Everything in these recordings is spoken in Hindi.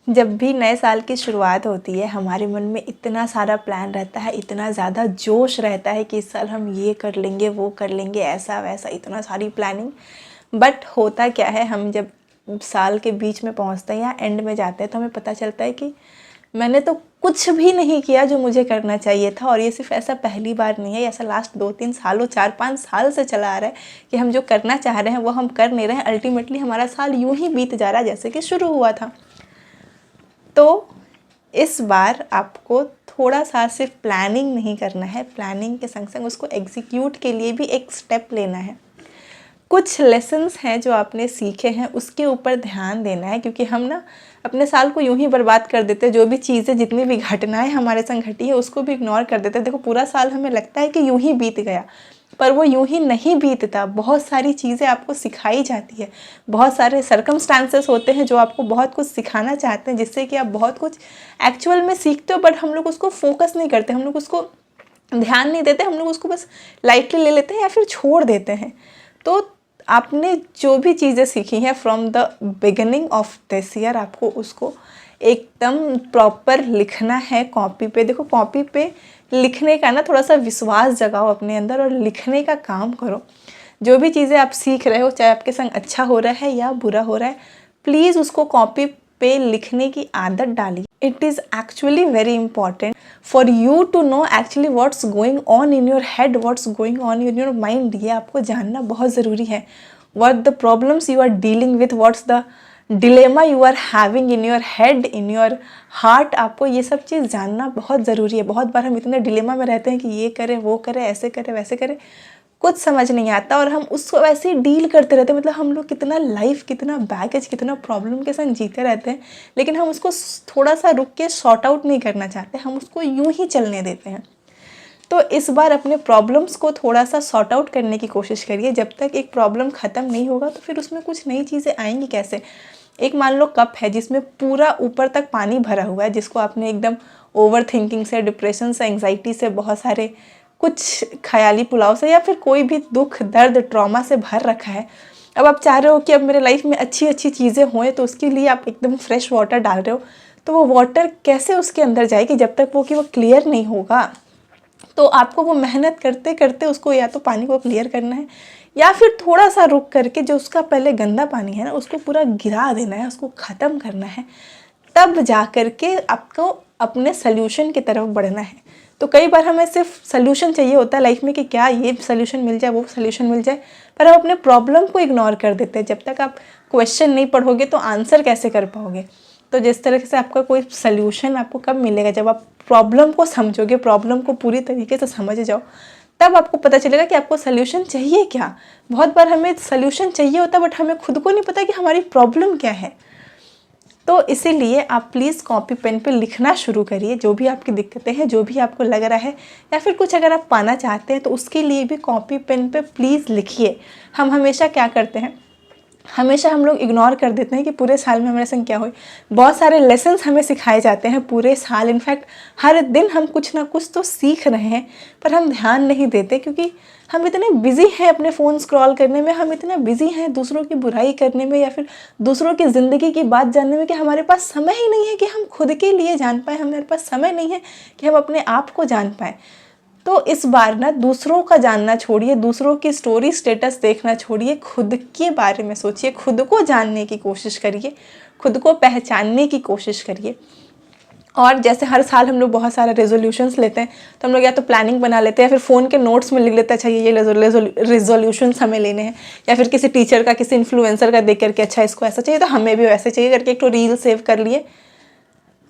जब भी नए साल की शुरुआत होती है हमारे मन में इतना सारा प्लान रहता है, इतना ज़्यादा जोश रहता है कि इस साल हम ये कर लेंगे, वो कर लेंगे, ऐसा वैसा, इतना सारी प्लानिंग। बट होता क्या है, हम जब साल के बीच में पहुंचते हैं या एंड में जाते हैं तो हमें पता चलता है कि मैंने तो कुछ भी नहीं किया जो मुझे करना चाहिए था। और ये सिर्फ ऐसा पहली बार नहीं है, ऐसा लास्ट 2-3 सालों 4-5 साल से चला आ रहा है कि हम जो करना चाह रहे हैं वो हम कर नहीं रहे हैं। अल्टीमेटली हमारा साल यूं ही बीत जा रहा है जैसे कि शुरू हुआ था। तो इस बार आपको थोड़ा सा सिर्फ प्लानिंग नहीं करना है, प्लानिंग के संग संग उसको एग्जीक्यूट के लिए भी एक स्टेप लेना है। कुछ लेसन्स हैं जो आपने सीखे हैं उसके ऊपर ध्यान देना है, क्योंकि हम ना अपने साल को यूं ही बर्बाद कर देते हैं। जो भी चीज़ें, जितनी भी घटनाएं हमारे संग घटी है उसको भी इग्नोर कर देते हैं। देखो, पूरा साल हमें लगता है कि यूं ही बीत गया, पर वो यूं ही नहीं बीतता। बहुत सारी चीज़ें आपको सिखाई जाती है, बहुत सारे सर्कमस्टांसेस होते हैं जो आपको बहुत कुछ सिखाना चाहते हैं, जिससे कि आप बहुत कुछ एक्चुअल में सीखते हो। बट हम लोग उसको फोकस नहीं करते, हम लोग उसको ध्यान नहीं देते, हम लोग उसको बस लाइटली ले लेते हैं या फिर छोड़ देते हैं। तो आपने जो भी चीज़ें सीखी हैं from the beginning of this year, आपको उसको एकदम प्रॉपर लिखना है कॉपी पे। देखो, कॉपी पे लिखने का ना थोड़ा सा विश्वास जगाओ अपने अंदर और लिखने का काम करो। जो भी चीज़ें आप सीख रहे हो, चाहे आपके संग अच्छा हो रहा है या बुरा हो रहा है, प्लीज़ उसको कॉपी पे लिखने की आदत डालिए। It is actually very important for you to know actually what's going on in your head, what's going on in your mind. ये आपको जानना बहुत ज़रूरी है। What the problems you are dealing with, what's the dilemma you are having in your head, in your heart. आपको ये सब चीज़ जानना बहुत ज़रूरी है। बहुत बार हम इतने डिलेमा में रहते हैं कि ये करें, वो करें, ऐसे करें, वैसे करें, कुछ समझ नहीं आता और हम उसको वैसे ही डील करते रहते हैं। मतलब हम लोग कितना लाइफ, कितना बैगेज, कितना प्रॉब्लम के संग जीते रहते हैं, लेकिन हम उसको थोड़ा सा रुक के सॉर्ट आउट नहीं करना चाहते, हम उसको यूं ही चलने देते हैं। तो इस बार अपने प्रॉब्लम्स को थोड़ा सा सॉर्ट आउट करने की कोशिश करिए। जब तक एक प्रॉब्लम ख़त्म नहीं होगा तो फिर उसमें कुछ नई चीज़ें आएंगी कैसे। एक मान लो कप है जिसमें पूरा ऊपर तक पानी भरा हुआ है, जिसको आपने एकदम ओवर थिंकिंग से, डिप्रेशन से, एंग्जाइटी से, बहुत सारे कुछ ख्याली पुलाव से या फिर कोई भी दुख, दर्द, ट्रॉमा से भर रखा है। अब आप चाह रहे हो कि अब मेरे लाइफ में अच्छी अच्छी चीज़ें होएं, तो उसके लिए आप एकदम फ्रेश वाटर डाल रहे हो। तो वो वाटर कैसे उसके अंदर जाएगी जब तक वो क्लियर नहीं होगा। तो आपको वो मेहनत करते करते उसको या तो पानी को क्लियर करना है या फिर थोड़ा सा रुक करके जो उसका पहले गंदा पानी है ना उसको पूरा गिरा देना है, उसको ख़त्म करना है। तब जा कर के आपको अपने सल्यूशन की तरफ बढ़ना है। तो कई बार हमें सिर्फ सल्यूशन चाहिए होता है लाइफ में कि क्या ये सल्यूशन मिल जाए, वो सल्यूशन मिल जाए, पर हम अपने प्रॉब्लम को इग्नोर कर देते हैं। जब तक आप क्वेश्चन नहीं पढ़ोगे तो आंसर कैसे कर पाओगे। तो जिस तरह से आपका कोई सल्यूशन आपको कब मिलेगा, जब आप प्रॉब्लम को समझोगे, प्रॉब्लम को पूरी तरीके से समझ जाओ, तब आपको पता चलेगा कि आपको सल्यूशन चाहिए क्या। बहुत बार हमें सल्यूशन चाहिए होता है बट हमें खुद को नहीं पता कि हमारी प्रॉब्लम क्या है। तो इसीलिए आप प्लीज़ कॉपी पेन पे लिखना शुरू करिए। जो भी आपकी दिक्कतें हैं, जो भी आपको लग रहा है या फिर कुछ अगर आप पाना चाहते हैं तो उसके लिए भी कॉपी पेन पे प्लीज़ लिखिए। हम हमेशा क्या करते हैं, हमेशा हम लोग इग्नोर कर देते हैं कि पूरे साल में हमारे संग क्या हुई। बहुत सारे लेसन्स हमें सिखाए जाते हैं पूरे साल, इनफैक्ट हर दिन हम कुछ ना कुछ तो सीख रहे हैं, पर हम ध्यान नहीं देते क्योंकि हम इतने बिजी हैं अपने फ़ोन स्क्रॉल करने में, हम इतने बिजी हैं दूसरों की बुराई करने में या फिर दूसरों की ज़िंदगी की बात जानने में कि हमारे पास समय ही नहीं है कि हम खुद के लिए जान पाएँ, हमारे पास समय नहीं है कि हम अपने आप को जान पाएँ। तो इस बार ना दूसरों का जानना छोड़िए, दूसरों की स्टोरी स्टेटस देखना छोड़िए, खुद के बारे में सोचिए, खुद को जानने की कोशिश करिए, खुद को पहचानने की कोशिश करिए। और जैसे हर साल हम लोग बहुत सारे रेजोल्यूशंस लेते हैं, तो हम लोग या तो प्लानिंग बना लेते हैं या फिर फ़ोन के नोट्स में लिख लेते हैं, अच्छा ये रेजोल्यूशंस हमें लेने हैं, या फिर किसी टीचर का, किसी इन्फ्लुएंसर का देख करके अच्छा इसको ऐसा चाहिए तो हमें भी वैसे चाहिए करके एक तो रील सेव कर लिए।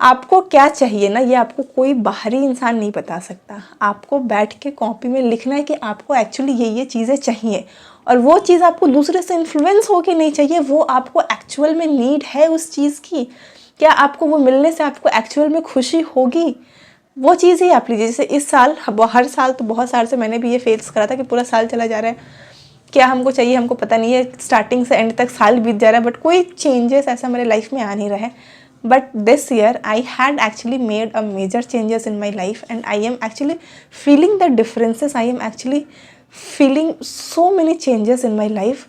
आपको क्या चाहिए ना, ये आपको कोई बाहरी इंसान नहीं बता सकता। आपको बैठ के कॉपी में लिखना है कि आपको एक्चुअली ये चीज़ें चाहिए, और वो चीज़ आपको दूसरे से इन्फ्लुएंस होके नहीं चाहिए, वो आपको एक्चुअल में नीड है उस चीज़ की। क्या आपको वो मिलने से आपको एक्चुअल में खुशी होगी, वो चीज़ ही आप लीजिए। जैसे इस साल, हर साल तो बहुत साल से मैंने भी ये फेस करा था कि पूरा साल चला जा रहा है, क्या हमको चाहिए हमको पता नहीं है, स्टार्टिंग से एंड तक साल बीत जा रहा है बट कोई चेंजेस ऐसा मेरे लाइफ में आ नहीं रहा है। But this year I had actually made a major changes in my life and I am actually feeling the differences. I am actually feeling so many changes in my life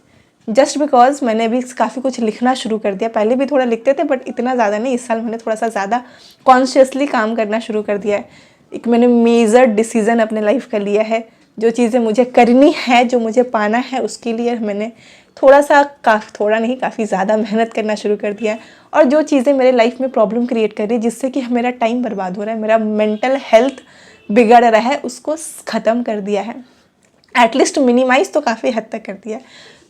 just because मैंने भी काफ़ी कुछ लिखना शुरू कर दिया। पहले भी थोड़ा लिखते थे बट इतना ज़्यादा नहीं, इस साल मैंने थोड़ा सा ज़्यादा कॉन्शियसली काम करना शुरू कर दिया है। एक मैंने मेजर डिसीज़न अपने लाइफ का लिया है, जो चीज़ें मुझे करनी है, जो मुझे पाना है, उसके लिए मैंने थोड़ा नहीं काफ़ी ज़्यादा मेहनत करना शुरू कर दिया है। और जो चीज़ें मेरे लाइफ में प्रॉब्लम क्रिएट कर रही है, जिससे कि मेरा टाइम बर्बाद हो रहा है, मेरा मेंटल हेल्थ बिगड़ रहा है, उसको ख़त्म कर दिया है। एटलीस्ट मिनिमाइज़ तो काफ़ी हद तक कर दिया है।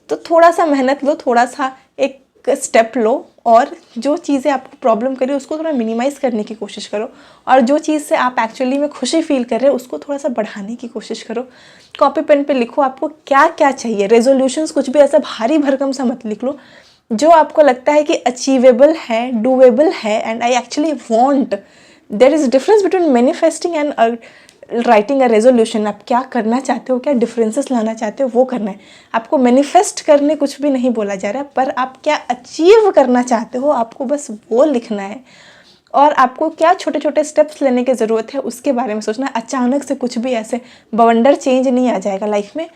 तो थोड़ा सा मेहनत लो, थोड़ा सा एक स्टेप लो, और जो चीज़ें आपको प्रॉब्लम कर रही है उसको थोड़ा मिनिमाइज़ करने की कोशिश करो, और जो चीज़ से आप एक्चुअली में खुशी फील कर रहे हो उसको थोड़ा सा बढ़ाने की कोशिश करो। कॉपी पेन पे लिखो आपको क्या क्या चाहिए। रेजोल्यूशंस कुछ भी ऐसा भारी भरकम सा मत लिख लो, जो आपको लगता है कि अचीवेबल है, डूएबल है, and I actually want. There is difference between manifesting and writing a resolution. आप क्या करना चाहते हो, क्या डिफरेंसेस लाना चाहते हो, वो करना है आपको। मैनिफेस्ट करने कुछ भी नहीं बोला जा रहा है, पर आप क्या अचीव करना चाहते हो, आपको बस वो लिखना है। और आपको क्या छोटे छोटे स्टेप्स लेने की ज़रूरत है उसके बारे में सोचना है। अचानक से कुछ भी ऐसे बवंडर चेंज नहीं आ जाएगा लाइफ में।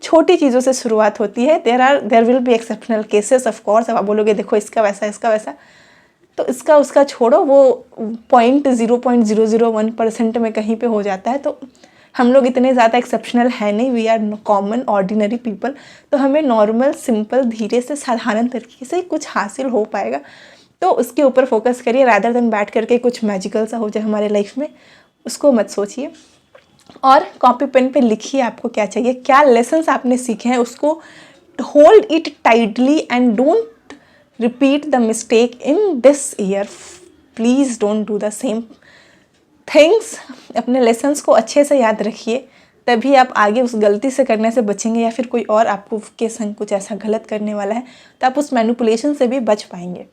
छोटी चीज़ों से शुरुआत होती है। There will be exceptional cases of course. अब आप बोलोगे देखो इसका वैसा, इसका वैसा, तो इसका उसका छोड़ो, वो 0.0001% में कहीं पे हो जाता है। तो हम लोग इतने ज़्यादा एक्सेप्शनल है नहीं, we are common ordinary people. तो हमें नॉर्मल सिंपल धीरे से साधारण तरीके से कुछ हासिल हो पाएगा। तो उसके ऊपर फोकस करिए, रादर देन बैठ करके कुछ मैजिकल सा हो जाए हमारे लाइफ में, उसको मत सोचिए। और कॉपी पेन पे लिखिए आपको क्या चाहिए, क्या लेसन्स आपने सीखे हैं, उसको hold it tightly and don't repeat the mistake in this year. Please don't do the same things. अपने lessons को अच्छे से याद रखिए, तभी आप आगे उस गलती से करने से बचेंगे, या फिर कोई और आपको के संग कुछ ऐसा गलत करने वाला है तो आप उस मैनिपुलेशन से भी बच पाएंगे।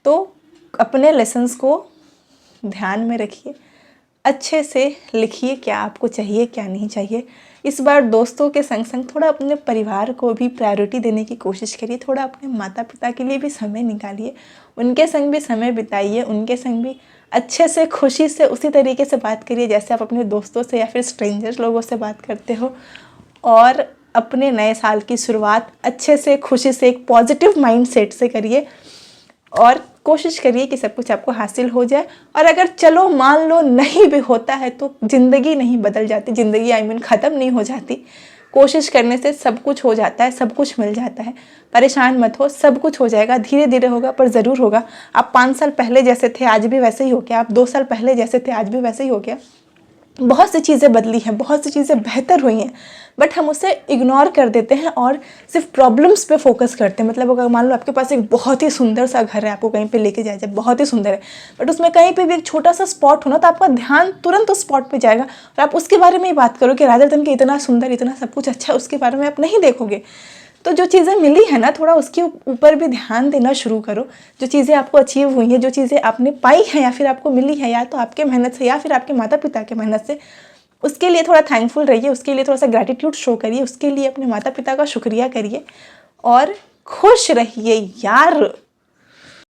तो अपने लेसन्स को ध्यान में रखिए, अच्छे से लिखिए क्या आपको चाहिए क्या नहीं चाहिए। इस बार दोस्तों के संग संग थोड़ा अपने परिवार को भी प्रायोरिटी देने की कोशिश करिए। थोड़ा अपने माता पिता के लिए भी समय निकालिए, उनके संग भी समय बिताइए, उनके संग भी अच्छे से खुशी से उसी तरीके से बात करिए जैसे आप अपने दोस्तों से या फिर स्ट्रेंजर्स लोगों से बात करते हो। और अपने नए साल की शुरुआत अच्छे से खुशी से एक पॉजिटिव माइंड सेट से करिए, और कोशिश करिए कि सब कुछ आपको हासिल हो जाए। और अगर चलो मान लो नहीं भी होता है तो ज़िंदगी नहीं बदल जाती, ज़िंदगी ख़त्म नहीं हो जाती। कोशिश करने से सब कुछ हो जाता है, सब कुछ मिल जाता है। परेशान मत हो, सब कुछ हो जाएगा, धीरे धीरे होगा पर ज़रूर होगा। आप 5 साल पहले जैसे थे आज भी वैसे ही हो गया, आप 2 साल पहले जैसे थे आज भी वैसे ही हो गया। बहुत सी चीज़ें बदली हैं, बहुत सी चीज़ें बेहतर हुई हैं, बट हम उसे इग्नोर कर देते हैं और सिर्फ प्रॉब्लम्स पे फोकस करते हैं। मतलब अगर मान लो आपके पास एक बहुत ही सुंदर सा घर है, आपको कहीं पे लेके जाए जाए, बहुत ही सुंदर है, बट उसमें कहीं पे भी एक छोटा सा स्पॉट हो ना, तो आपका ध्यान तुरंत उस स्पॉट पे जाएगा और आप उसके बारे में ही बात करो कि रादर देन कि इतना सुंदर, इतना सब कुछ अच्छा, उसके बारे में आप नहीं देखोगे। तो जो चीज़ें मिली है ना, थोड़ा उसके ऊपर भी ध्यान देना शुरू करो। जो चीज़ें आपको अचीव हुई हैं, जो चीज़ें आपने पाई हैं या फिर आपको मिली है, या तो आपके मेहनत से या फिर आपके माता पिता के मेहनत से, उसके लिए थोड़ा थैंकफुल रहिए, उसके लिए थोड़ा सा ग्रैटिट्यूड शो करिए, उसके लिए अपने माता पिता का शुक्रिया करिए और खुश रहिए यार।